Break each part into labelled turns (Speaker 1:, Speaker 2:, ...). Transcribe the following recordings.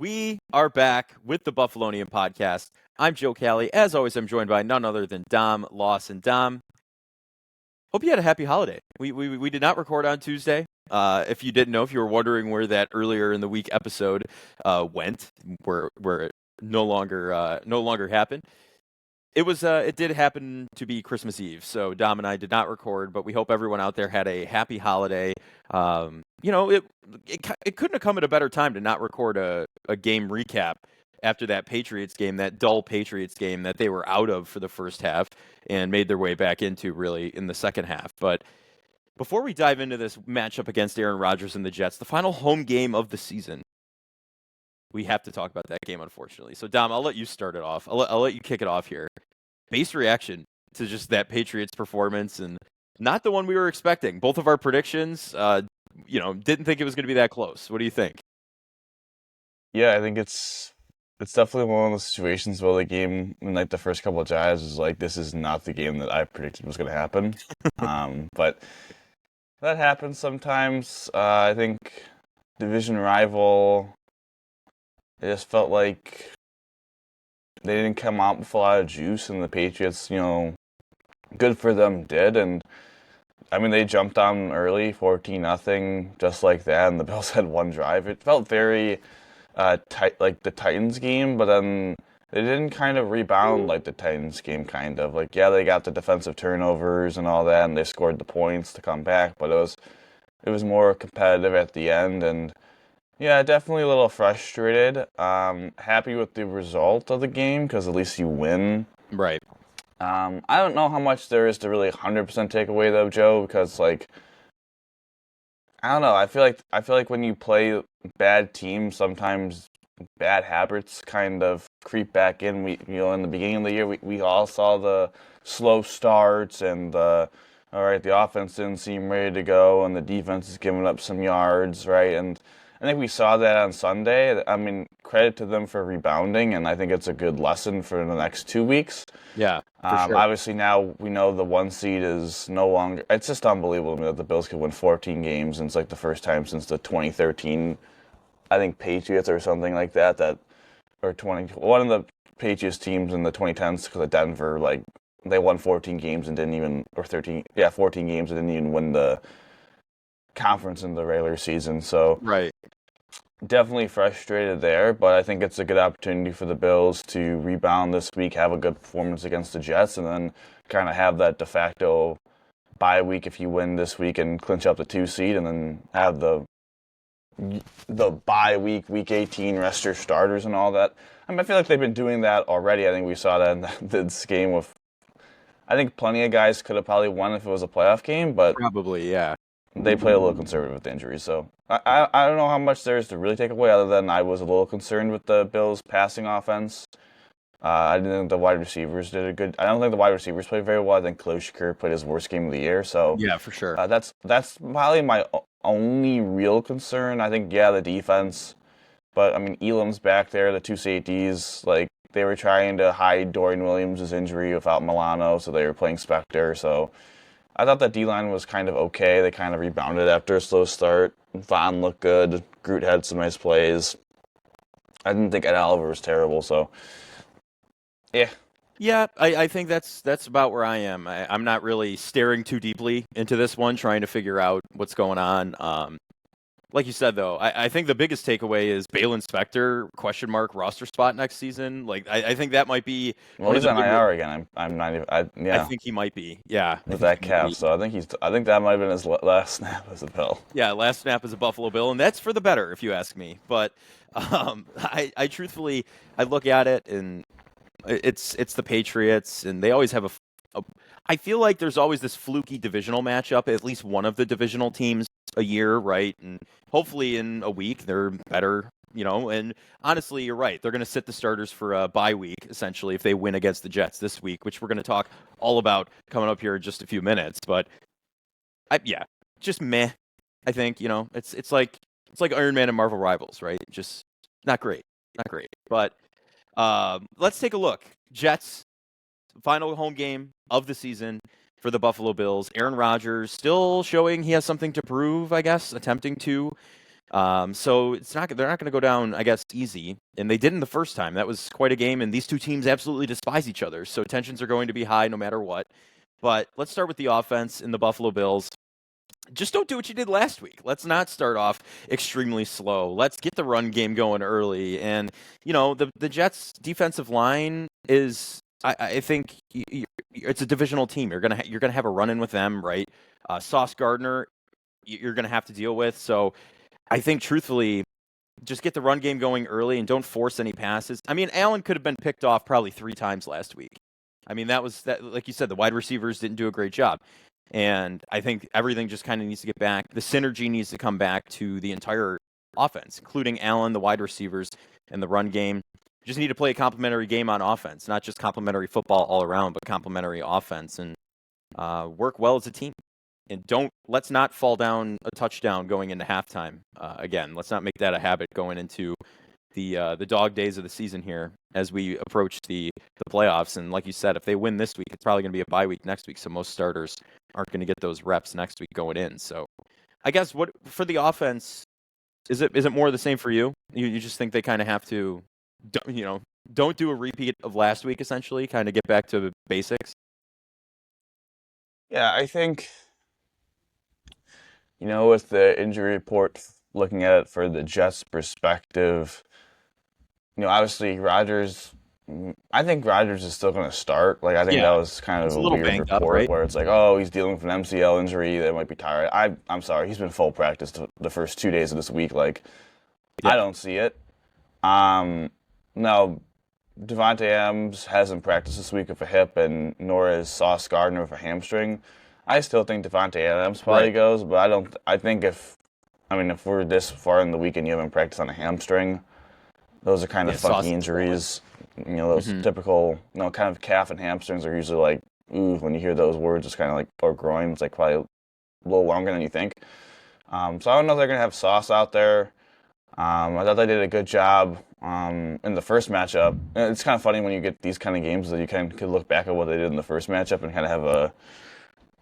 Speaker 1: We are back with the Buffalonium podcast. I'm Joe Cali. As always, I'm joined by none other than Dom Loss. And Dom, hope you had a happy holiday. We did not record on Tuesday. If you didn't know, if you were wondering where that earlier in the week episode went, where it no longer happened. It did happen to be Christmas Eve, so Dom and I did not record, but we hope everyone out there had a happy holiday. It couldn't have come at a better time to not record a game recap after that Patriots game, that dull Patriots game that they were out of for the first half and made their way back into really in the second half. But before we dive into this matchup against Aaron Rodgers and the Jets, the final home game of the season, we have to talk about that game, unfortunately. So, Dom, I'll let you start it off. I'll let you kick it off here. Base reaction to just that Patriots performance, and not the one we were expecting. Both of our predictions, didn't think it was going to be that close. What do you think?
Speaker 2: Yeah, I think it's definitely one of those situations where the game in like the first couple of drives is like, this is not the game that I predicted was going to happen. But that happens sometimes. I think division rival. It just felt like they didn't come out with a lot of juice, and the Patriots, good for them, did. And I mean, they jumped on early, 14-0, just like that, and the Bills had one drive. It felt very tight, like the Titans game, but then they didn't kind of rebound like the Titans game, kind of. Like, yeah, they got the defensive turnovers and all that, and they scored the points to come back, but it was more competitive at the end, and yeah, definitely a little frustrated. Happy with the result of the game, because at least you win.
Speaker 1: Right.
Speaker 2: I don't know how much there is to really 100% take away, though, Joe, because, like, I don't know. I feel like when you play bad teams, sometimes bad habits kind of creep back in. In the beginning of the year, we all saw the slow starts and all right, the offense didn't seem ready to go, and the defense is giving up some yards, right? And I think we saw that on Sunday. I mean, credit to them for rebounding, and I think it's a good lesson for the next 2 weeks.
Speaker 1: Yeah, for sure.
Speaker 2: Obviously, now we know the one seed is no longer. It's just unbelievable to me that the Bills could win 14 games, and it's like the first time since the 2013, I think, Patriots or something like that, or one of the Patriots teams in the 2010s, because of Denver, like, they won 14 games and didn't even, or 14 games and didn't even win the conference in the regular season. So
Speaker 1: right.
Speaker 2: Definitely frustrated there, but I think it's a good opportunity for the Bills to rebound this week, have a good performance against the Jets, and then kind of have that de facto bye week if you win this week and clinch up the 2 seed, and then have the bye week, week 18, rest your starters and all that. I mean, I feel like they've been doing that already. I think we saw that in this game with, I think plenty of guys could have probably won if it was a playoff game, but
Speaker 1: Probably, yeah.
Speaker 2: They played a little conservative with the injuries, so I don't know how much there is to really take away, other than I was a little concerned with the Bills' passing offense. I didn't think the wide receivers did a good. I don't think the wide receivers played very well. I think Khalil Shakir played his worst game of the year. So
Speaker 1: yeah, for sure.
Speaker 2: That's probably my only real concern. I think the defense, but I mean Elam's back there, the 2 safeties, like they were trying to hide Dorian Williams' injury without Milano, so they were playing Spector. So I thought that D-line was kind of okay. They kind of rebounded after a slow start. Vaughn looked good. Groot had some nice plays. I didn't think Ed Oliver was terrible, so yeah.
Speaker 1: Yeah, I think that's about where I am. I'm not really staring too deeply into this one, trying to figure out what's going on. Like you said, though, I think the biggest takeaway is Balin Spector, roster spot next season. Like, I think that might be...
Speaker 2: Well, he's on IR again. I'm not even...
Speaker 1: I think he might be, yeah.
Speaker 2: With that calf, so I think that might have been his last snap as a Bill.
Speaker 1: Yeah, last snap as a Buffalo Bill, and that's for the better, if you ask me. But I truthfully, I look at it, and it's the Patriots, and they always have I feel like there's always this fluky divisional matchup, at least one of the divisional teams a year, right? And hopefully in a week they're better, and honestly, you're right. They're going to sit the starters for a bye week, essentially, if they win against the Jets this week, which we're going to talk all about coming up here in just a few minutes. But just meh. I think, it's like Iron Man and Marvel Rivals, right? Just not great. But let's take a look. Jets, final home game of the season for the Buffalo Bills. Aaron Rodgers still showing he has something to prove, I guess, attempting to. So they're not going to go down, I guess, easy. And they didn't the first time. That was quite a game, and these two teams absolutely despise each other. So tensions are going to be high no matter what. But let's start with the offense in the Buffalo Bills. Just don't do what you did last week. Let's not start off extremely slow. Let's get the run game going early. And, the Jets' defensive line is, I think, it's a divisional team. You're gonna have a run in with them, right? Sauce Gardner, you're gonna have to deal with. So I think, truthfully, just get the run game going early and don't force any passes. I mean, Allen could have been picked off probably 3 times last week. I mean, that, like you said, the wide receivers didn't do a great job. And I think everything just kind of needs to get back. The synergy needs to come back to the entire offense, including Allen, the wide receivers, and the run game. You just need to play a complementary game on offense, not just complementary football all around, but complementary offense, and work well as a team. And let's not fall down a touchdown going into halftime. Again, let's not make that a habit going into the dog days of the season here as we approach the playoffs. And like you said, if they win this week, it's probably going to be a bye week next week. So most starters aren't going to get those reps next week going in. So I guess what for the offense, is it more of the same for you? You just think they kind of have to, don't do a repeat of last week, essentially, kind of get back to basics?
Speaker 2: Yeah, I think, with the injury report, looking at it for the Jets' perspective, obviously Rodgers, I think Rodgers is still going to start. Like, I think that was kind of
Speaker 1: He's a
Speaker 2: a
Speaker 1: little
Speaker 2: weird
Speaker 1: banged up,
Speaker 2: report
Speaker 1: right?
Speaker 2: where it's like, oh, he's dealing with an MCL injury, they might be tired. I'm sorry, he's been full practice the first 2 days of this week. Like, I
Speaker 1: Yeah.
Speaker 2: don't see it. Now, Devontae Adams hasn't practiced this week with a hip, and nor is Sauce Gardner with a hamstring. I still think Devontae Adams probably
Speaker 1: Right.
Speaker 2: goes, but I don't. I think if we're this far in the week and you haven't practiced on a hamstring, those are kind of
Speaker 1: Yeah, Sauce
Speaker 2: funky
Speaker 1: is swollen.
Speaker 2: injuries. Those
Speaker 1: Mhm.
Speaker 2: typical, kind of calf and hamstrings are usually like, ooh, when you hear those words, it's kind of like, or groin, it's like probably a little longer than you think. So I don't know if they're going to have Sauce out there. I thought they did a good job in the first matchup. It's kind of funny when you get these kind of games that you could look back at what they did in the first matchup and kind of have a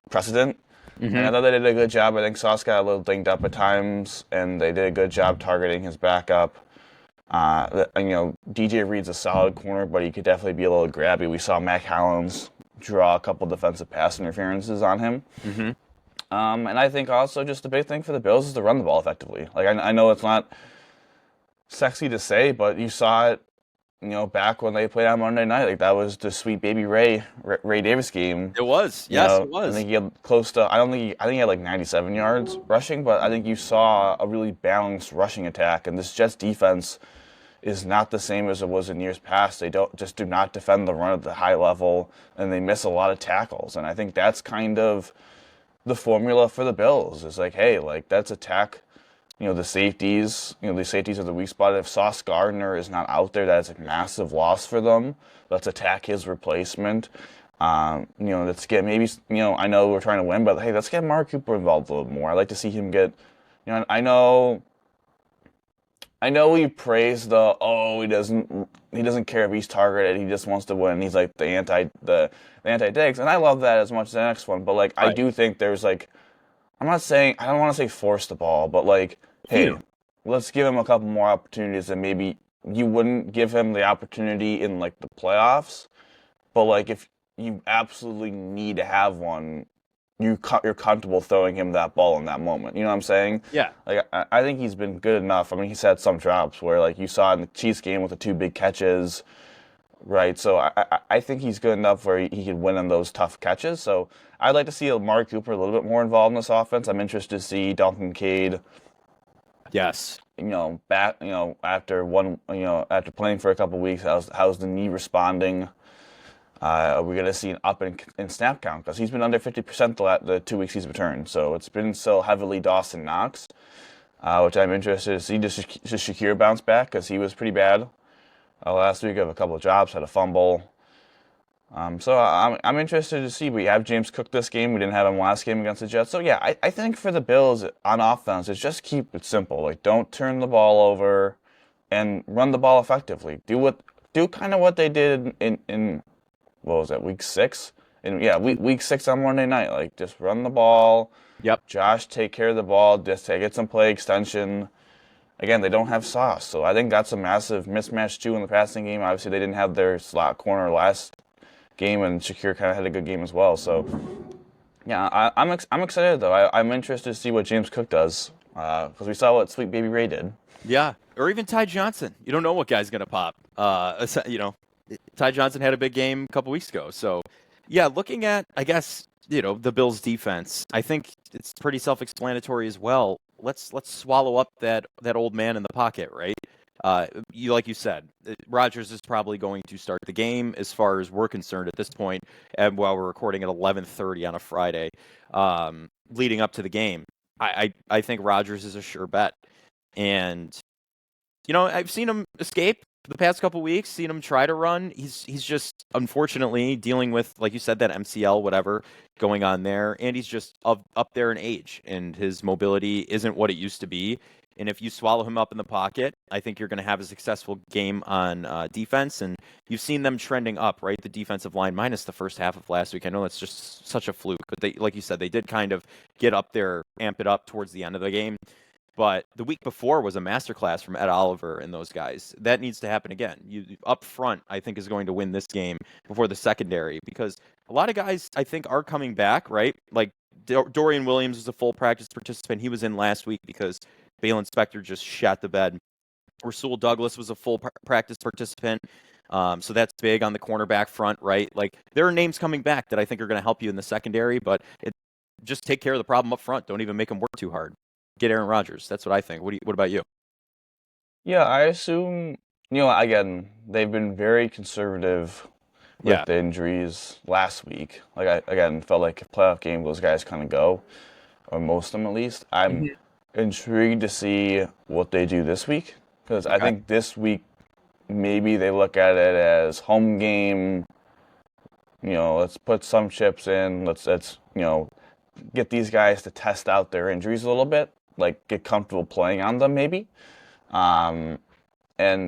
Speaker 2: precedent. And I
Speaker 1: Mhm.
Speaker 2: thought they did a good job. I think Sauce got a little dinged up at times, and they did a good job targeting his backup. DJ Reed's a solid corner, but he could definitely be a little grabby. We saw Mac Hollins draw a couple defensive pass interferences on him.
Speaker 1: Mhm.
Speaker 2: And I think also just the big thing for the Bills is to run the ball effectively. Like, I know it's not sexy to say, but you saw it, back when they played on Monday night. Like, that was the sweet baby Ray Davis game.
Speaker 1: It was. Yes, it
Speaker 2: I
Speaker 1: was.
Speaker 2: think he had close to, I think he had like 97 yards rushing, but I think you saw a really balanced rushing attack. And this Jets defense is not the same as it was in years past. They do not defend the run at the high level, and they miss a lot of tackles. And I think that's kind of the formula for the Bills. Is like, hey, like, let's attack, the safeties. The safeties are the weak spot. If Sauce Gardner is not out there, that's a massive loss for them. Let's attack his replacement. Let's get maybe, I know we're trying to win, but hey, let's get Mark Cooper involved a little more. I'd like to see him get, I know we praise he doesn't care if he's targeted, he just wants to win. He's like the anti Diggs, and I love that as much as the next one. But like, I
Speaker 1: Right.
Speaker 2: do think there's like, I don't want to say force the ball, but like, hey,
Speaker 1: You.
Speaker 2: let's give him a couple more opportunities that maybe you wouldn't give him the opportunity in like the playoffs. But like, if you absolutely need to have one, you're comfortable throwing him that ball in that moment. You know what I'm saying?
Speaker 1: Yeah.
Speaker 2: Like, I think he's been good enough. I mean, he's had some drops where, like, you saw in the Chiefs game with the 2 big catches, right? So I think he's good enough where he could win on those tough catches. So I'd like to see Amari Cooper a little bit more involved in this offense. I'm interested to see Dalton Cade,
Speaker 1: Yes.
Speaker 2: back, after playing for a couple weeks. How's the knee responding? Are we going to see an up in snap count? Because he's been under 50% the 2 weeks he's returned. So it's been so heavily Dawson Knox, which I'm interested to see. Just Shakir bounce back because he was pretty bad last week. Of a couple of drops, had a fumble. So I'm interested to see. We have James Cook this game. We didn't have him last game against the Jets. So yeah, I think for the Bills on offense, it's just keep it simple. Like, don't turn the ball over and run the ball effectively. Do kind of what they did in what was that, week 6? And yeah, week 6 on Monday night. Like, just run the ball.
Speaker 1: Yep.
Speaker 2: Josh, take care of the ball. Just get some play extension. again, they don't have Sauce. So I think that's a massive mismatch, too, in the passing game. Obviously, they didn't have their slot corner last game, and Shakir kind of had a good game as well. So, yeah, I'm excited, though. I'm interested to see what James Cook does because we saw what Sweet Baby Ray did.
Speaker 1: Yeah, or even Ty Johnson. You don't know what guy's going to pop. Ty Johnson had a big game a couple weeks ago. So, yeah, looking at, I guess, the Bills' defense, I think it's pretty self-explanatory as well. Let's swallow up that old man in the pocket, right? Like you said, Rodgers is probably going to start the game as far as we're concerned at this point, and while we're recording at 11:30 on a Friday, leading up to the game. I think Rodgers is a sure bet. And I've seen him escape the past couple weeks, seen him try to run. He's just unfortunately dealing with, like you said, that MCL, whatever going on there, and he's just up there in age, and his mobility isn't what it used to be. And if you swallow him up in the pocket, I think you're going to have a successful game on defense. And you've seen them trending up, right? The defensive line, minus the first half of last week. I know that's just such a fluke, but they, like you said, they did kind of get up there, amp it up towards the end of the game. But the week before was a masterclass from Ed Oliver and those guys. That needs to happen again. You up front, I think, is going to win this game before the secondary, because a lot of guys, I think, are coming back, right? Like Dorian Williams was a full practice participant. He was in last week because Balen Spector just shat the bed. Rasul Douglas was a full practice participant. So that's big on the cornerback front, right? Like, there are names coming back that I think are going to help you in the secondary, but just take care of the problem up front. Don't even make them work too hard. Get Aaron Rodgers. That's what I think. What about you?
Speaker 2: Yeah, I assume, again, they've been very conservative with the injuries last week. Like, again, felt like a playoff game, those guys kind of go, or most of them at least. I'm intrigued to see what they do this week, because I think this week maybe they look at it as home game. Let's put some chips in. Let's get these guys to test out their injuries a little bit, like get comfortable playing on them maybe. And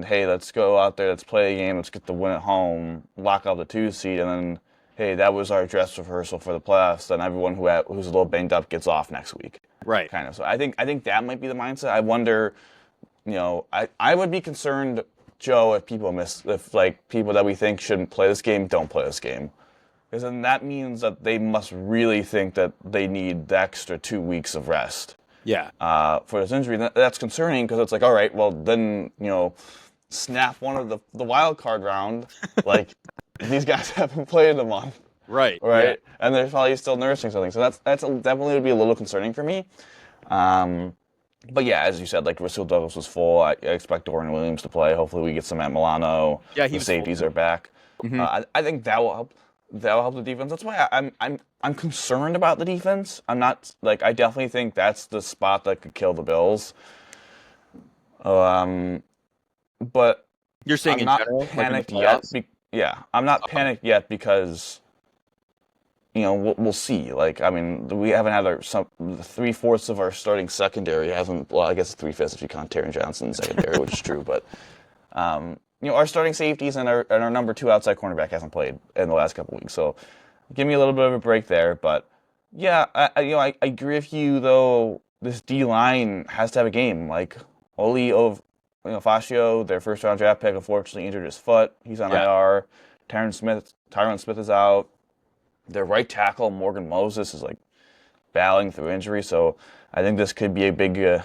Speaker 2: hey, let's go out there, let's play a game, let's get the win at home, lock up the 2 seed, and then hey, that was our dress rehearsal for the playoffs. Then everyone who's a little banged up gets off next week.
Speaker 1: Right.
Speaker 2: Kind of. So I think that might be the mindset. I wonder, I would be concerned, Joe, if people people that we think shouldn't play this game don't play this game. Because then that means that they must really think that they need the extra 2 weeks of rest.
Speaker 1: Yeah.
Speaker 2: For this injury. That's concerning, because it's like, all right, well, then, snap one of the wild card round. Like, these guys haven't played in a month.
Speaker 1: Right.
Speaker 2: Right?
Speaker 1: Yeah.
Speaker 2: And they're probably still nursing something. So that's definitely would be a little concerning for me. But yeah, as you said, like, Rasul Douglas was full. I expect Dorian Williams to play. Hopefully we get some at Milano.
Speaker 1: Yeah,
Speaker 2: the safeties are back. I think that will help. That'll help the defense. That's why I'm concerned about the defense. I'm not, like, I definitely think that's the spot that could kill the Bills. But
Speaker 1: You're saying
Speaker 2: I'm
Speaker 1: in
Speaker 2: not
Speaker 1: general,
Speaker 2: panicked
Speaker 1: like
Speaker 2: yet. I'm not panicked yet because we'll see. Like, I mean, we haven't had 3/4 of our starting secondary hasn't. Well, I guess 3/5 if you count Taron Johnson's secondary, which is true, but. Our starting safeties and our number 2 outside cornerback hasn't played in the last couple weeks, so give me a little bit of a break there. But yeah, I agree with you though. This D line has to have a game. Like Fascio, their first round draft pick, unfortunately injured his foot. He's on IR. Tyron Smith is out. Their right tackle Morgan Moses is like battling through injury, so I think this could be a big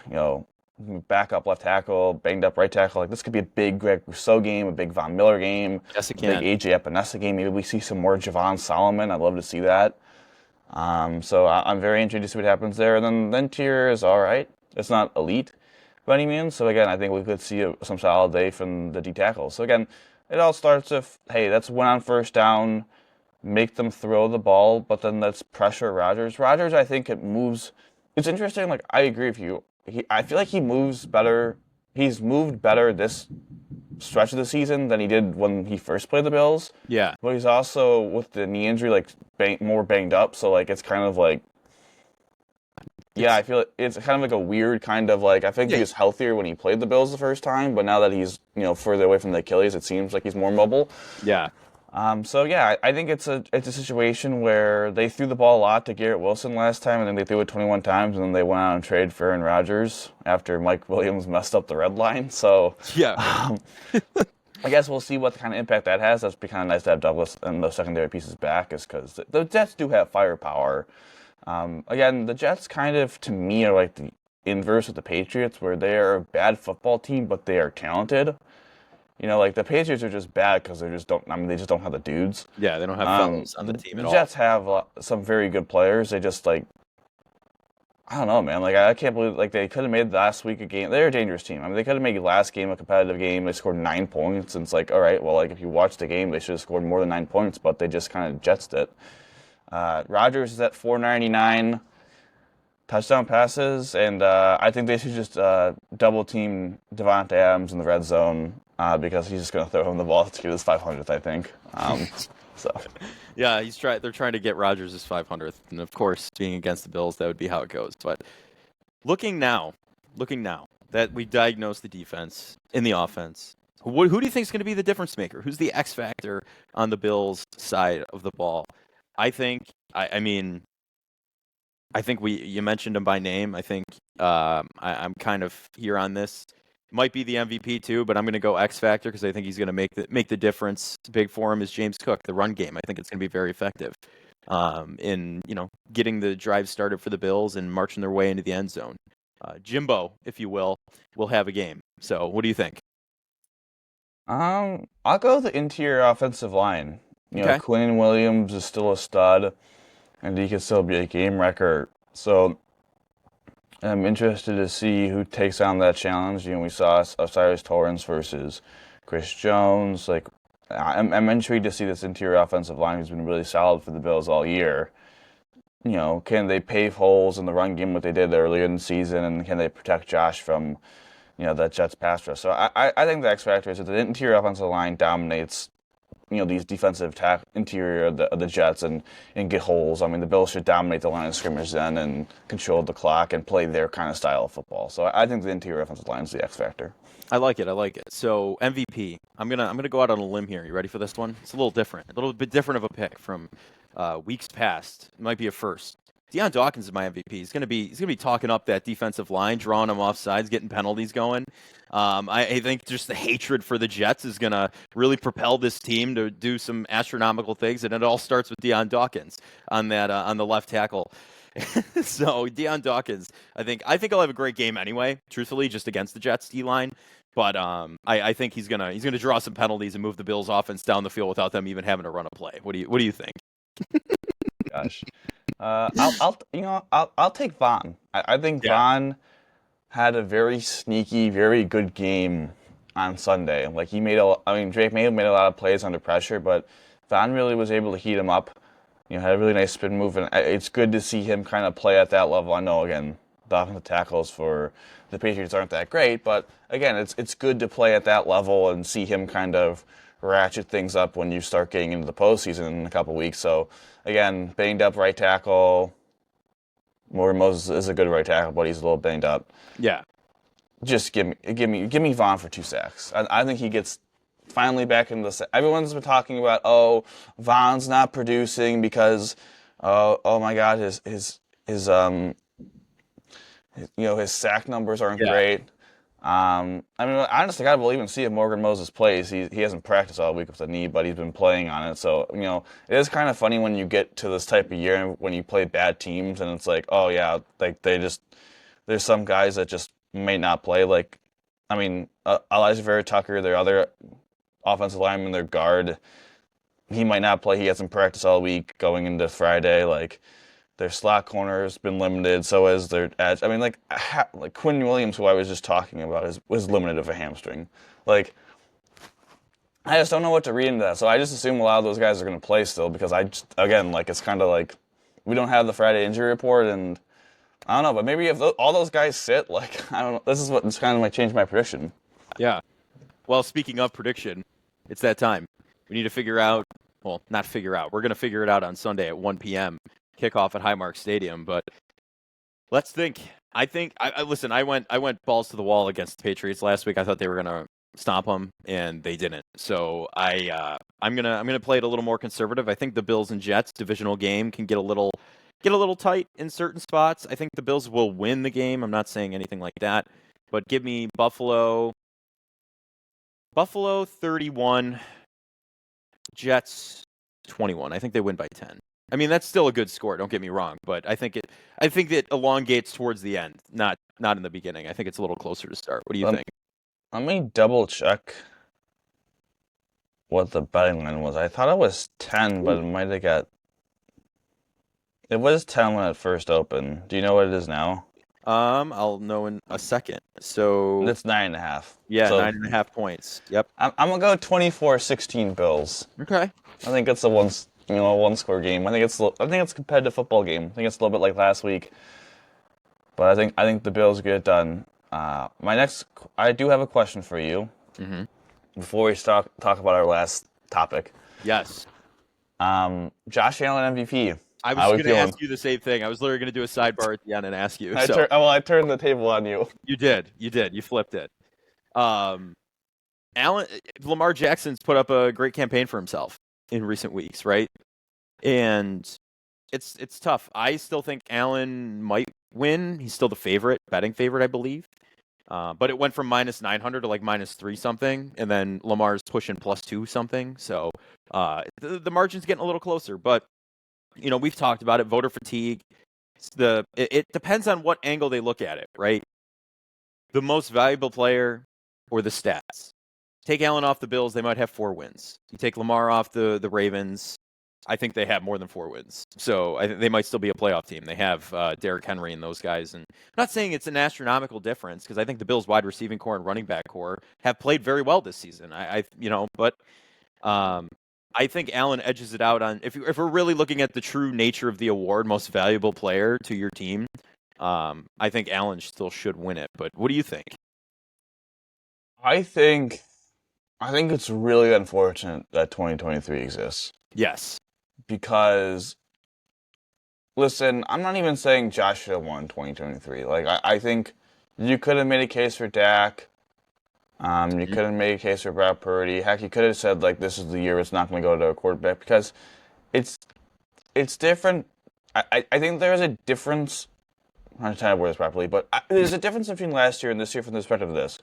Speaker 2: backup left tackle, banged up right tackle. Like, this could be a big Greg Rousseau game, a big Von Miller game,
Speaker 1: Yes, it
Speaker 2: a big
Speaker 1: can.
Speaker 2: AJ Epinesa game. Maybe we see some more Javon Solomon. I'd love to see that. So I'm very intrigued to see what happens there. And then tier is all right. It's not elite by any means. So again, I think we could see some solid day from the D tackles. So again, it all starts with, hey, let's win on first down, make them throw the ball, but then let's pressure Rodgers. Rodgers, I think it moves. It's interesting. Like, I agree with you. I feel like he moves better. He's moved better this stretch of the season than he did when he first played the Bills.
Speaker 1: Yeah.
Speaker 2: But he's also, with the knee injury, like, more banged up. So, like, it's kind of like, I feel like it's kind of like a weird kind of, like, I think he was healthier when he played the Bills the first time, but now that he's, further away from the Achilles, it seems like he's more mobile.
Speaker 1: Yeah.
Speaker 2: So yeah, I think it's a situation where they threw the ball a lot to Garrett Wilson last time, and then they threw it 21 times, and then they went out and traded for Aaron Rodgers after Mike Williams messed up the red line. So
Speaker 1: Yeah.
Speaker 2: um, I guess we'll see what kind of impact that has. That's be kind of nice to have Douglas and those secondary pieces back, is because the Jets do have firepower. Again, the Jets kind of, to me, are like the inverse of the Patriots, where they are a bad football team, but they are talented. Like the Patriots are just bad because they just don't. I mean, they just don't have the dudes.
Speaker 1: Yeah, they don't have fellows on the
Speaker 2: The,
Speaker 1: team
Speaker 2: the
Speaker 1: at all.
Speaker 2: Jets have some very good players. They just like, I don't know, man. Like I can't believe like they could have made last week a game. They're a dangerous team. I mean, they could have made last game a competitive game. They scored 9 points, and it's like, all right, well, like if you watch the game, they should have scored more than 9 points, but they just kind of jetsed it. Rodgers is at 499 touchdown passes, and I think they should just double team Devontae Adams in the red zone because he's just going to throw him the ball to get his 500th, I think. So
Speaker 1: Yeah, they're trying to get Rodgers' 500th, and of course, being against the Bills, that would be how it goes. But looking now that we diagnosed the defense in the offense, who do you think is going to be the difference maker? Who's the X factor on the Bills' side of the ball? I think, I mean, I think you mentioned him by name. I think I'm kind of here on this. Might be the MVP too, but I'm going to go X factor because I think he's going to make the difference. Big for him is James Cook, the run game. I think it's going to be very effective in getting the drive started for the Bills and marching their way into the end zone. Jimbo, if you will have a game. So, what do you think?
Speaker 2: I'll go with the interior offensive line.
Speaker 1: Okay.
Speaker 2: Quinn Williams is still a stud, and he can still be a game wrecker. So I'm interested to see who takes on that challenge. We saw Osiris Torrance versus Chris Jones. Like, I'm intrigued to see this interior offensive line who's been really solid for the Bills all year. Can they pave holes in the run game like they did earlier in the season, and can they protect Josh from, that Jets pass rush? So I think the X factor is that the interior offensive line dominates these defensive interior of the Jets and get holes. I mean, the Bills should dominate the line of scrimmage then and control the clock and play their kind of style of football. So I think the interior offensive line is the X factor.
Speaker 1: I like it. So MVP, I'm gonna go out on a limb here. You ready for this one? It's a little bit different of a pick from weeks past. It might be a first. Deion Dawkins is my MVP. He's gonna be talking up that defensive line, drawing them off sides, getting penalties going. I think just the hatred for the Jets is gonna really propel this team to do some astronomical things, and it all starts with Deion Dawkins on the left tackle. So Deion Dawkins, I think he'll have a great game anyway. Truthfully, just against the Jets D line. But I think he's gonna draw some penalties and move the Bills' offense down the field without them even having to run a play. What do you think?
Speaker 2: Gosh, I'll take Von. I think
Speaker 1: Yeah.
Speaker 2: Von had a very sneaky, very good game on Sunday. Like Drake may have made a lot of plays under pressure, but Von really was able to heat him up. Had a really nice spin move, and it's good to see him kind of play at that level. I know, again, the offensive tackles for the Patriots aren't that great, but again, it's good to play at that level and see him kind of ratchet things up when you start getting into the postseason in a couple weeks. So again, banged up right tackle. Morgan Moses is a good right tackle, but he's a little banged up.
Speaker 1: Yeah.
Speaker 2: Just give me Vaughn for 2 sacks. I think he gets finally back into the. Everyone's been talking about, Vaughn's not producing because, oh my God, his sack numbers aren't great. I mean, honestly, God will even see if Morgan Moses plays. He hasn't practiced all week with the knee, but he's been playing on it. So, it is kind of funny when you get to this type of year when you play bad teams and it's like, oh yeah, like there's some guys that just may not play. Like, I mean, Elijah Vera Tucker, their other offensive lineman, their guard, he might not play. He hasn't practiced all week going into Friday. Like, their slot corner has been limited, so has their edge. I mean, like Quinn Williams, who I was just talking about, was limited of a hamstring. Like, I just don't know what to read into that. So I just assume a lot of those guys are going to play still because it's kind of like we don't have the Friday injury report, and I don't know. But maybe if all those guys sit, like, I don't know. This kind of might change my prediction.
Speaker 1: Yeah. Well, speaking of prediction, it's that time. We need to figure out. Well, not figure out. We're going to figure it out on Sunday at 1 p.m. Kickoff at Highmark Stadium, but let's think. I went balls to the wall against the Patriots last week. I thought they were going to stop them, and they didn't. So I'm gonna play it a little more conservative. I think the Bills and Jets divisional game can get a little tight in certain spots. I think the Bills will win the game. I'm not saying anything like that, but give me Buffalo 31, Jets 21. I think they win by 10. I mean, that's still a good score, don't get me wrong, but I think it elongates towards the end, not in the beginning. I think it's a little closer to start. What do you think?
Speaker 2: Let me double check what the betting line was. I thought it was 10, but it might have got. It was 10 when it first opened. Do you know what it is now?
Speaker 1: I'll know in a second. So
Speaker 2: It's 9.5.
Speaker 1: Yeah,
Speaker 2: so
Speaker 1: 9.5 points. Yep.
Speaker 2: I'm gonna go 24-16 Bills.
Speaker 1: Okay.
Speaker 2: I think it's a one-score game. I think it's a competitive football game. I think it's a little bit like last week, but I think the Bills get it done. I do have a question for you.
Speaker 1: Mm-hmm.
Speaker 2: Before we talk about our last topic.
Speaker 1: Yes.
Speaker 2: Josh Allen MVP.
Speaker 1: I was going to ask you the same thing. I was literally going to do a sidebar at the end and ask you.
Speaker 2: I turned the table on you.
Speaker 1: You did. You flipped it. Lamar Jackson's put up a great campaign for himself in recent weeks, right? And it's tough. I still think Allen might win. He's still the betting favorite, I believe. But it went from -900 to like -3 something, and then Lamar's pushing +2 something. So the margin's getting a little closer. But we've talked about it. Voter fatigue. It depends on what angle they look at it, right? The most valuable player or the stats. Take Allen off the Bills, they might have 4 wins. You take Lamar off the Ravens, I think they have more than 4 wins. So I think they might still be a playoff team. They have Derrick Henry and those guys. And I'm not saying it's an astronomical difference because I think the Bills' wide receiving core and running back core have played very well this season. I think Allen edges it out on if we're really looking at the true nature of the award, most valuable player to your team. I think Allen still should win it. But what do you think?
Speaker 2: I think it's really unfortunate that 2023 exists.
Speaker 1: Yes.
Speaker 2: Because, listen, I'm not even saying Josh should have won 2023. Like, I think you could have made a case for Dak. You could have made a case for Brad Purdy. Heck, you could have said, like, this is the year it's not going to go to a quarterback. Because it's different. I think there's a difference. I'm trying to word this properly. But there's a difference between last year and this year from the perspective of this.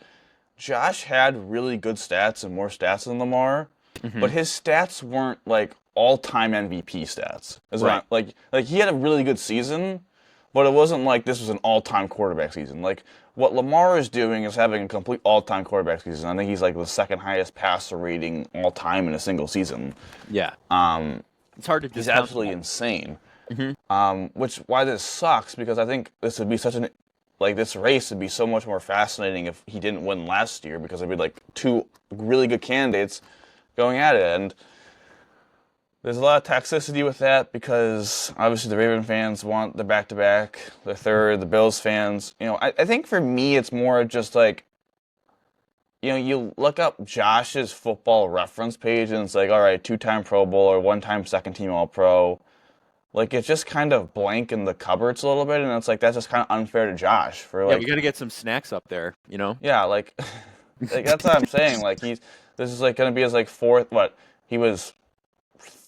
Speaker 2: Josh had really good stats and more stats than Lamar. Mm-hmm. But his stats weren't, like, all-time MVP stats. Right. Like he had a really good season, but it wasn't like this was an all-time quarterback season. Like, what Lamar is doing is having a complete all-time quarterback season. I think he's, like, the second highest passer rating all-time in a single season.
Speaker 1: Yeah. It's hard to discount.
Speaker 2: He's absolutely insane. Mm-hmm. Why this sucks, because I think this would be this race would be so much more fascinating if he didn't win last year, because there'd be, like, 2 really good candidates going at it. And there's a lot of toxicity with that, because obviously the Raven fans want the back-to-back, the third, the Bills fans. I think for me it's more just like, you look up Josh's football reference page and it's like, all right, 2-time Pro Bowl or 1-time second-team All-Pro. Like, it's just kind of blank in the cupboards a little bit, and it's like, that's just kind of unfair to Josh.
Speaker 1: We got to get some snacks up there,
Speaker 2: Yeah, like that's what I'm saying. Like, this is like going to be his like 4th, he was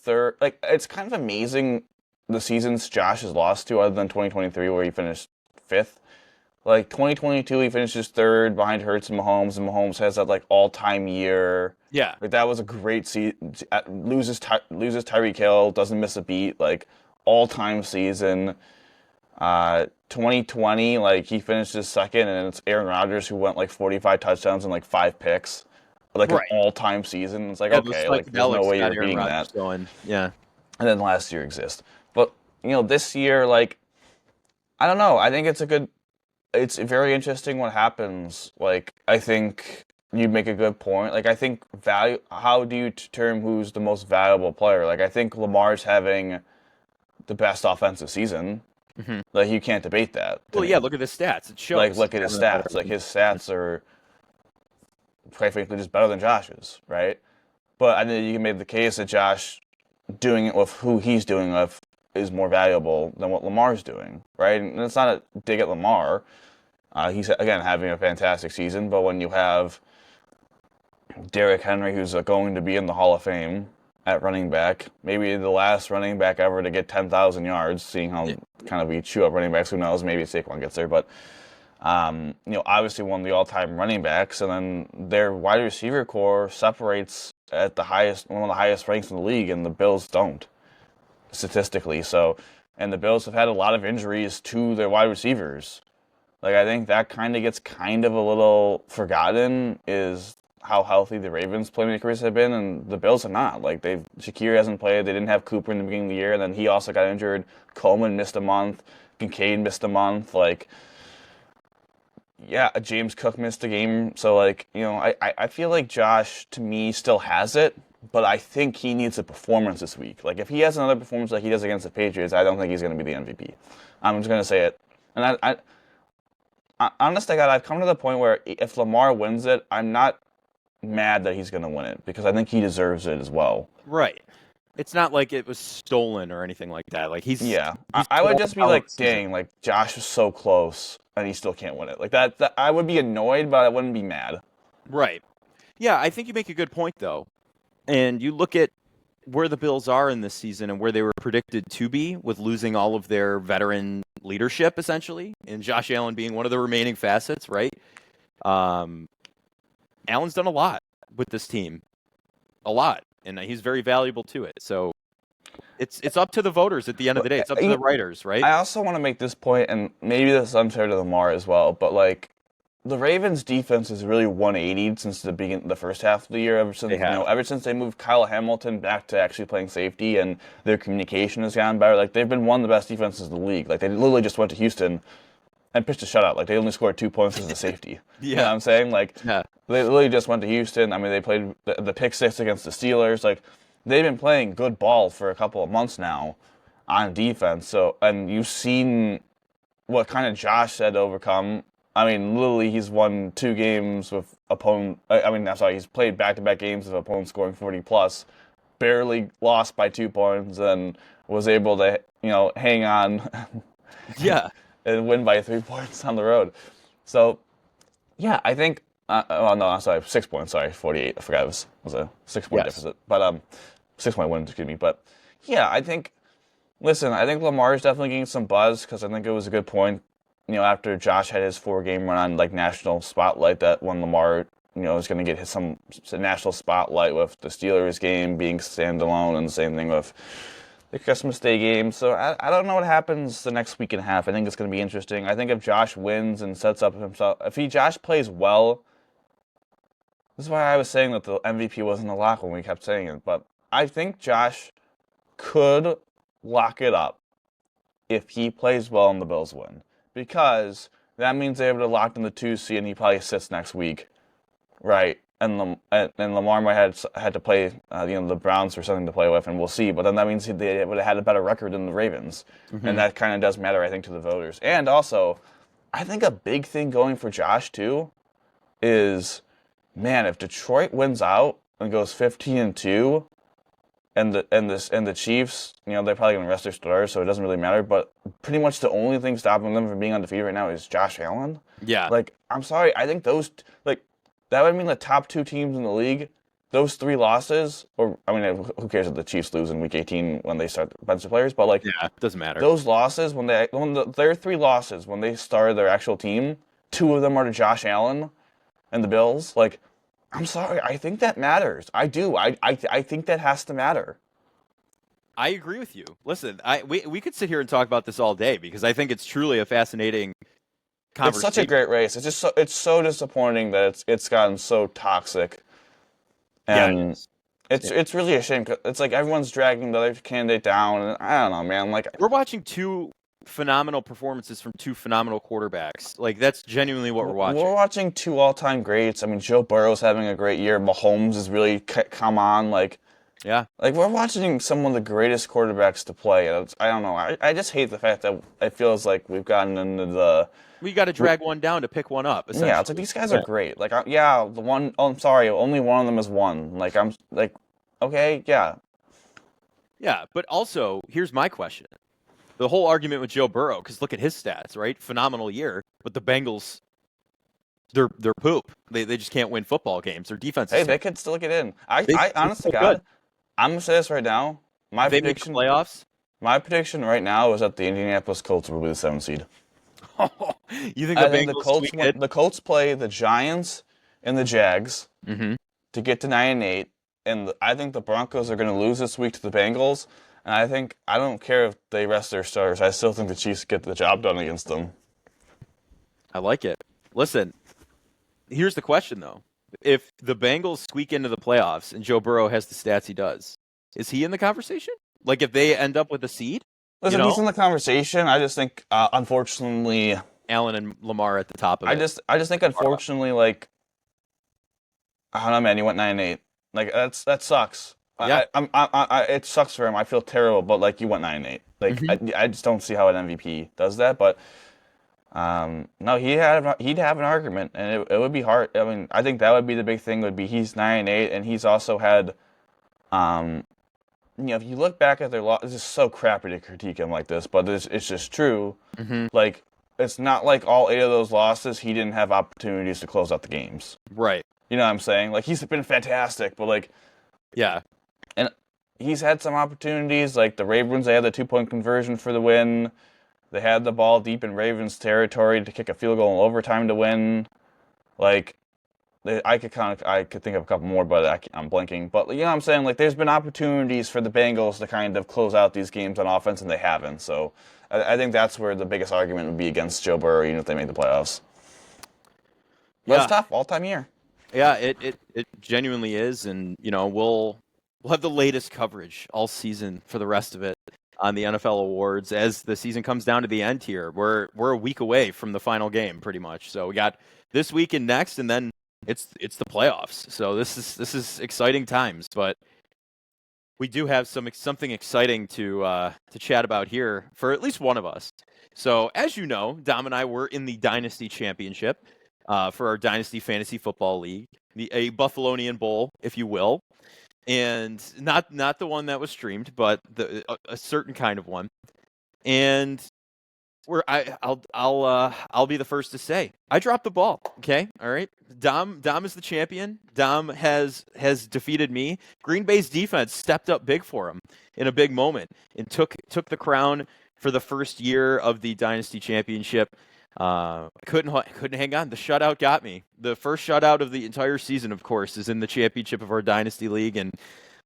Speaker 2: 3rd. Like, it's kind of amazing the seasons Josh has lost to, other than 2023 where he finished 5th. Like, 2022 he finishes 3rd behind Hurts and Mahomes has that, like, all-time year.
Speaker 1: Yeah.
Speaker 2: Like, that was a great season. Loses Tyreek Hill, doesn't miss a beat. Like, all-time season. 2020, like, he finishes 2nd, and it's Aaron Rodgers who went, like, 45 touchdowns and, like, 5 picks. Like, right. An all-time season. It's like, okay, like, there's no way you're beating that.
Speaker 1: Yeah.
Speaker 2: And then last year exists. But, this year, like, I don't know. I think it's very interesting what happens. Like, I think you make a good point. Like, I think how do you determine who's the most valuable player? Like, I think Lamar's having the best offensive season. Mm-hmm. Like, you can't debate that.
Speaker 1: Well, yeah, look at the stats. It shows.
Speaker 2: Like, look at his stats. Like, his stats are, quite frankly, just better than Josh's, right? But I think you can make the case that Josh doing it with who he's doing it with is more valuable than what Lamar's doing, right? And it's not a dig at Lamar. He's, again, having a fantastic season, but when you have Derrick Henry, who's going to be in the Hall of Fame at running back, maybe the last running back ever to get 10,000 yards, seeing how kind of we chew up running backs. Who knows? Maybe Saquon gets there, but obviously one of the all-time running backs, and then their wide receiver core separates at one of the highest ranks in the league, and the Bills don't, statistically. So, and the Bills have had a lot of injuries to their wide receivers. Like, I think that kind of gets kind of a little forgotten, is how healthy the Ravens playmakers have been, and the Bills have not. Like, Shakir hasn't played. They didn't have Cooper in the beginning of the year, and then he also got injured. Coleman missed a month. Kincaid missed a month. Like, yeah, James Cook missed a game. So, like, I feel like Josh, to me, still has it, but I think he needs a performance this week. Like, if he has another performance like he does against the Patriots, I don't think he's going to be the MVP. I'm just going to say it. And honest to God, I've come to the point where if Lamar wins it, I'm not mad that he's going to win it, because I think he deserves it as well.
Speaker 1: Right. It's not like it was stolen or anything like that. Like, he's
Speaker 2: I would just be like, dang, like, Josh was so close and he still can't win it. Like, that I would be annoyed, but I wouldn't be mad.
Speaker 1: Right. Yeah, I think you make a good point, though. And you look at where the Bills are in this season and where they were predicted to be, with losing all of their veteran leadership, essentially, and Josh Allen being one of the remaining facets, right? Allen's done a lot with this team. A lot. And he's very valuable to it. So it's up to the voters at the end of the day. It's up to the writers, right?
Speaker 2: I also want to make this point, and maybe this is unfair to Lamar as well, but, like, the Ravens' defense is really 180 since the first half of the year. Ever since they moved Kyle Hamilton back to actually playing safety, and their communication has gotten better. Like, they've been one of the best defenses in the league. Like, they literally just went to Houston and pitched a shutout. Like, they only scored 2 points as a safety. You know what I'm saying? Like, they literally just went to Houston. I mean, they played the pick six against the Steelers. Like, they've been playing good ball for a couple of months now on defense. So, and you've seen what kind of Josh said to overcome. I mean, literally, he's won 2 games with he's played back-to-back games with opponents scoring 40+, barely lost by 2 points, and was able to, hang on and win by 3 points on the road. So, yeah, I think, 6 points, 48. I forgot it was a 6-point deficit. But, 6-point win, excuse me. But, yeah, I think Lamar is definitely getting some buzz, because I think it was a good point, after Josh had his 4-game run on, like, national spotlight, that when Lamar, is going to get some national spotlight with the Steelers game being standalone, and the same thing with the Christmas Day game. So I don't know what happens the next week and a half. I think it's going to be interesting. I think if Josh wins and sets up himself, Josh plays well, this is why I was saying that the MVP wasn't a lock when we kept saying it, but I think Josh could lock it up if he plays well and the Bills win, because that means they're able to lock in the 2 seed, and he probably sits next week, right? And Lamar might have had to play, the Browns for something to play with, and we'll see. But then that means they would have had a better record than the Ravens, and that kind of does matter, I think, to the voters. And also, I think a big thing going for Josh too is, man, if Detroit wins out and goes 15-2, and the Chiefs, they're probably going to rest their starters, so it doesn't really matter. But pretty much the only thing stopping them from being undefeated right now is Josh Allen.
Speaker 1: Yeah.
Speaker 2: Like, I'm sorry, I think that would mean the top 2 teams in the league, those 3 losses, who cares if the Chiefs lose in Week 18 when they start a bunch of players, but, like,
Speaker 1: it doesn't matter.
Speaker 2: Those losses, their 3 losses, when they started their actual team, 2 of them are to Josh Allen and the Bills. Like, I'm sorry, I think that matters. I do. I think that has to matter.
Speaker 1: I agree with you. Listen, we could sit here and talk about this all day, because I think it's truly a fascinating conversation.
Speaker 2: It's such a great race. It's so disappointing that it's gotten so toxic. And it's really a shame. It's like everyone's dragging the other candidate down, and I don't know, man. Like,
Speaker 1: we're watching 2 phenomenal performances from 2 phenomenal quarterbacks. Like, that's genuinely what we're watching.
Speaker 2: We're watching 2 all-time greats. I mean, Joe Burrow's having a great year. Mahomes is really come on. Like,
Speaker 1: yeah.
Speaker 2: Like, we're watching some of the greatest quarterbacks to play. I don't know. I just hate the fact that it feels like we've gotten into the...
Speaker 1: We got to drag one down to pick one up, essentially.
Speaker 2: Yeah, it's like, these guys are great. Like, I'm sorry, only one of them is one. Like, I'm like, okay, yeah.
Speaker 1: Yeah, but also, here's my question. The whole argument with Joe Burrow, because look at his stats, right? Phenomenal year, but the Bengals they're poop. They just can't win football games. Their defense is
Speaker 2: Hey, they could still get in.
Speaker 1: they,
Speaker 2: I
Speaker 1: they're
Speaker 2: honest to
Speaker 1: so good.
Speaker 2: God, I'm gonna say this right now.
Speaker 1: If they make the playoffs,
Speaker 2: My prediction right now is that the Indianapolis Colts will be the 7th seed.
Speaker 1: you think the
Speaker 2: I think
Speaker 1: Bengals squeak it?
Speaker 2: the Colts play the Giants and the Jags
Speaker 1: Mm-hmm.
Speaker 2: to get to 9-8, and I think the Broncos are going to lose this week to the Bengals. And I don't care if they rest their starters. I still think the Chiefs get the job done against them.
Speaker 1: I like it. Listen, here's the question though: if the Bengals squeak into the playoffs and Joe Burrow has the stats he does, is he in the conversation? Like if they end up with a seed,
Speaker 2: Listen, he's in the conversation. I just think, unfortunately,
Speaker 1: Allen and Lamar at the top of it.
Speaker 2: I just think, unfortunately, like, I don't know, man. He went 9-8. Like that sucks.
Speaker 1: Yeah.
Speaker 2: It sucks for him. I feel terrible, but like you went 9-8. Like I just don't see how an MVP does that. But no, he'd have an argument, and it would be hard. I mean, I think that would be the big thing. Would be he's 9-8, and he's also had, if you look back at their loss, it's just so crappy to critique him like this, but it's just true.
Speaker 1: Mm-hmm.
Speaker 2: Like it's not like all 8 of those losses he didn't have opportunities to close out the games.
Speaker 1: Right.
Speaker 2: You know what I'm saying? Like he's been fantastic, but like.
Speaker 1: Yeah.
Speaker 2: And he's had some opportunities, like the Ravens, they had the 2-point conversion for the win. They had the ball deep in Ravens territory to kick a field goal in overtime to win. Like, I could think of a couple more, but I'm blanking. But you know what I'm saying? Like, there's been opportunities for the Bengals to kind of close out these games on offense, and they haven't. So I think that's where the biggest argument would be against Joe Burrow, even if they make the playoffs. But it's tough, all-time year.
Speaker 1: Yeah, it genuinely is, and we'll have the latest coverage all season for the rest of it on the NFL awards as the season comes down to the end here. We're a week away from the final game, pretty much. So we got this week and next, and then it's the playoffs. So this is exciting times, but we do have something exciting to chat about here for at least one of us. So as you know, Dom and I were in the Dynasty Championship. For our Dynasty Fantasy Football League, a Buffalonian Bowl, if you will, and not the one that was streamed, but a certain kind of one. And I'll be the first to say I dropped the ball. Okay, all right. Dom is the champion. Dom has defeated me. Green Bay's defense stepped up big for him in a big moment and took the crown for the first year of the Dynasty Championship. Couldn't hang on. The shutout got me. The first shutout of the entire season, of course, is in the championship of our Dynasty League, and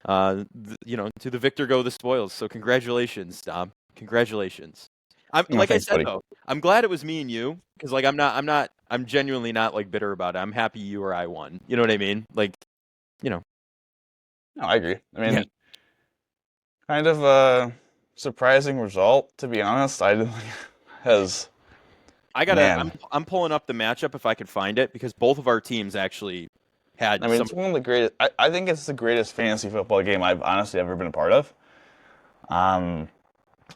Speaker 1: to the victor go the spoils. So congratulations, Dom. Congratulations. Like I said, buddy. Though, I'm glad it was me and you, because like I'm genuinely not like bitter about it. I'm happy you or I won. You know what I mean? Like,
Speaker 2: No, I agree. I mean, kind of a surprising result, to be honest.
Speaker 1: I'm pulling up the matchup if I could find it, because both of our teams actually had.
Speaker 2: I mean, it's one of the greatest. I think it's the greatest fantasy football game I've honestly ever been a part of. And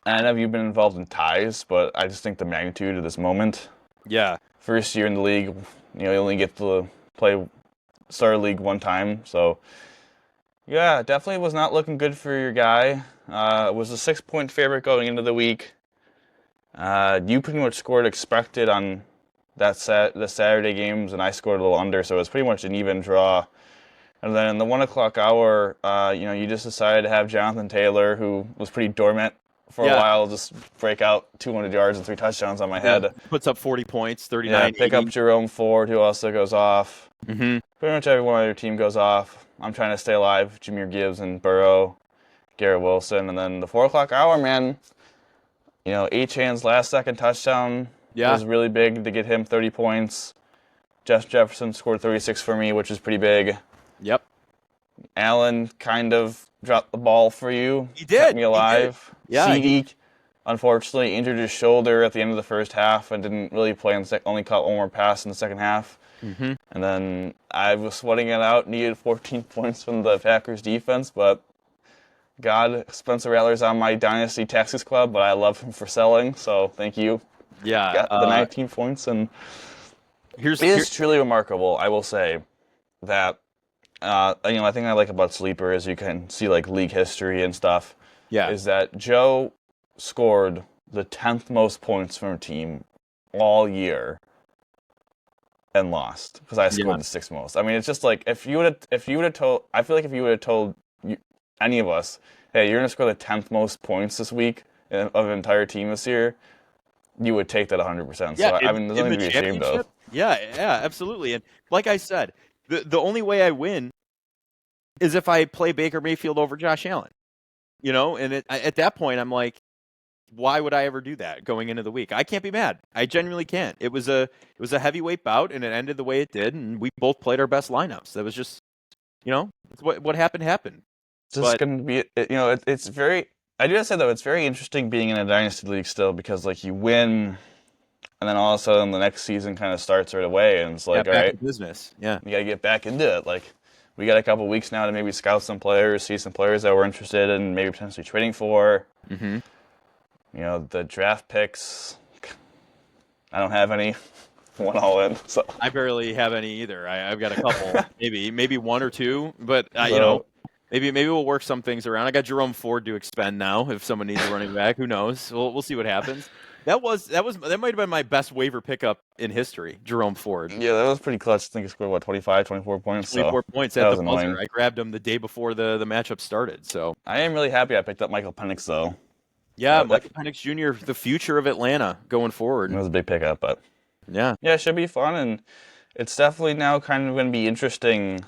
Speaker 2: I know you've been involved in ties, but I just think the magnitude of this moment.
Speaker 1: Yeah.
Speaker 2: First year in the league, you only get to play Star League one time, so yeah, definitely was not looking good for your guy. It was a 6-point favorite going into the week. You pretty much scored expected on the Saturday games, and I scored a little under, so it was pretty much an even draw. And then in the 1 o'clock hour, you just decided to have Jonathan Taylor, who was pretty dormant for a while, just break out 200 yards and 3 touchdowns on my head.
Speaker 1: Puts up 40 points, 39.
Speaker 2: Yeah, pick up Jerome Ford, who also goes off.
Speaker 1: Mm-hmm.
Speaker 2: Pretty much everyone on your team goes off. I'm trying to stay alive. Jahmyr Gibbs and Burrow, Garrett Wilson, and then the 4 o'clock hour, man. Achan's last-second touchdown was really big to get him 30 points. Jeff Jefferson scored 36 for me, which is pretty big.
Speaker 1: Yep.
Speaker 2: Allen kind of dropped the ball for you.
Speaker 1: He did.
Speaker 2: Kept me alive.
Speaker 1: Yeah.
Speaker 2: CD, unfortunately, injured his shoulder at the end of the first half and didn't really play only caught one more pass in the second half.
Speaker 1: Mm-hmm.
Speaker 2: And then I was sweating it out, needed 14 points from the Packers defense, but God, Spencer Rattler's on my Dynasty Taxes Club, but I love him for selling, so thank you.
Speaker 1: Yeah.
Speaker 2: Got the 19 points, and it is truly remarkable, I will say, that I think I like about Sleeper is you can see like league history and stuff.
Speaker 1: Yeah.
Speaker 2: Is that Joe scored the 10th most points from a team all year. and lost because I scored the sixth most. I mean, it's just like if you would have told, I feel like if you would have told any of us, hey, you're gonna score the 10th most points this week of an entire team this year, you would take that 100%.
Speaker 1: Yeah,
Speaker 2: So I mean, there's
Speaker 1: in
Speaker 2: nothing
Speaker 1: the
Speaker 2: to be ashamed of.
Speaker 1: championship. Yeah, absolutely. And like I said, the only way I win is if I play Baker Mayfield over Josh Allen. And at that point, I'm like, why would I ever do that going into the week? I can't be mad. I genuinely can't. It was a heavyweight bout, and it ended the way it did, and we both played our best lineups. That was just, what happened happened.
Speaker 2: It's just going to be, it's very. I do have to say though, it's very interesting being in a dynasty league still because like you win, and then all of a sudden the next season kind of starts right away, and it's like, all right,
Speaker 1: business. Yeah,
Speaker 2: you got to get back into it. Like we got a couple weeks now to maybe scout some players, see some players that we're interested in, maybe potentially trading for.
Speaker 1: Mm-hmm.
Speaker 2: The draft picks, I don't have any. One all in. So
Speaker 1: I barely have any either. I've got a couple, maybe one or two, but maybe we'll work some things around. I got Jerome Ford to expend now. If someone needs a running back, who knows? We'll see what happens. That might have been my best waiver pickup in history, Jerome Ford.
Speaker 2: Yeah, that was pretty clutch. I think he scored 25, 24 points.
Speaker 1: 24 points at the buzzer. I grabbed him the day before the matchup started. So
Speaker 2: I am really happy I picked up Michael Penix though.
Speaker 1: Yeah, Michael Penix Jr., the future of Atlanta going forward.
Speaker 2: It was a big pickup, but
Speaker 1: yeah,
Speaker 2: it should be fun, and it's definitely now kind of going to be interesting.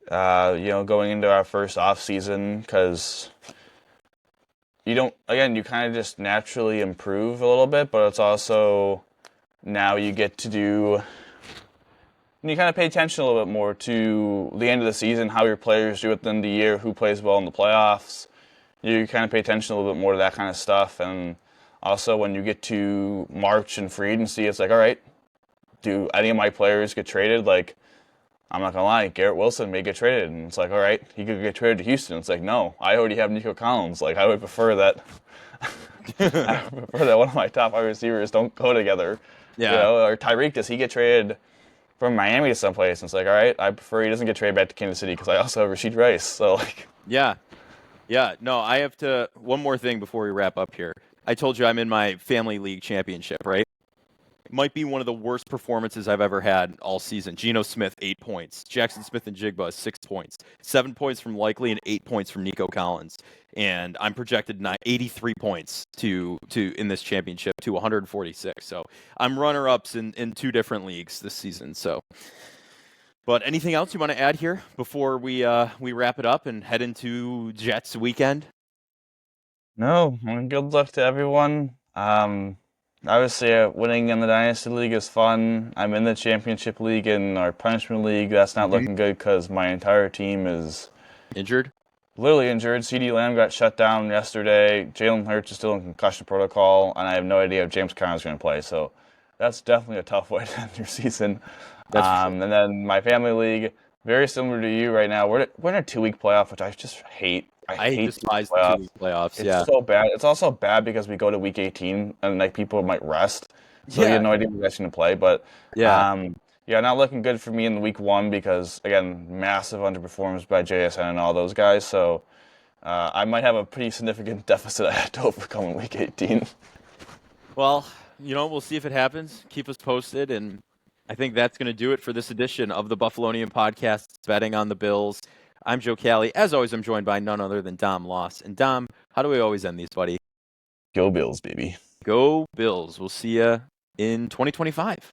Speaker 2: Going into our first off season because you kind of just naturally improve a little bit, but it's also now you get to do. You kind of pay attention a little bit more to the end of the season, how your players do at the end of the year, who plays well in the playoffs. You kind of pay attention a little bit more to that kind of stuff, and also when you get to March and free agency, it's like, all right, do any of my players get traded? Like, I'm not gonna lie, Garrett Wilson may get traded, and it's like, all right, he could get traded to Houston. It's like, no, I already have Nico Collins. Like, I would prefer that. I would prefer that one of my top wide receivers don't go together.
Speaker 1: Yeah.
Speaker 2: Or Tyreek, does he get traded from Miami to someplace? And it's like, all right, I prefer he doesn't get traded back to Kansas City because I also have Rashid Rice. So like.
Speaker 1: Yeah, no, I have to. One more thing before we wrap up here. I told you I'm in my family league championship, right? It might be one of the worst performances I've ever had all season. Geno Smith, 8 points. Jackson Smith and Jigba, 6 points. 7 points from Likely and 8 points from Nico Collins. And I'm projected 83 points to in this championship to 146. So I'm runner-ups in 2 different leagues this season. So. But anything else you want to add here before we wrap it up and head into Jets weekend?
Speaker 2: No, good luck to everyone. Obviously, winning in the Dynasty League is fun. I'm in the Championship League and our Punishment League. That's not looking good because my entire team is
Speaker 1: injured.
Speaker 2: Literally injured. CeeDee Lamb got shut down yesterday. Jalen Hurts is still in concussion protocol, and I have no idea if James Conner is going to play. So that's definitely a tough way to end your season. And then my family league, very similar to you right now. We're in a 2-week playoff, which I just hate. I hate
Speaker 1: despise the 2-week playoffs.
Speaker 2: It's so bad. It's also bad because we go to week 18 and like people might rest, so you have no idea who's actually going to play. But not looking good for me in the week 1 because again, massive underperformance by JSN and all those guys. So I might have a pretty significant deficit I have to overcome in week 18.
Speaker 1: Well, we'll see if it happens. Keep us posted, and I think that's going to do it for this edition of the Buffalonium podcast, Betting on the Bills. I'm Joe Cali. As always, I'm joined by none other than Dom Loss. And Dom, how do we always end these, buddy?
Speaker 2: Go Bills, baby.
Speaker 1: Go Bills. We'll see you in 2025.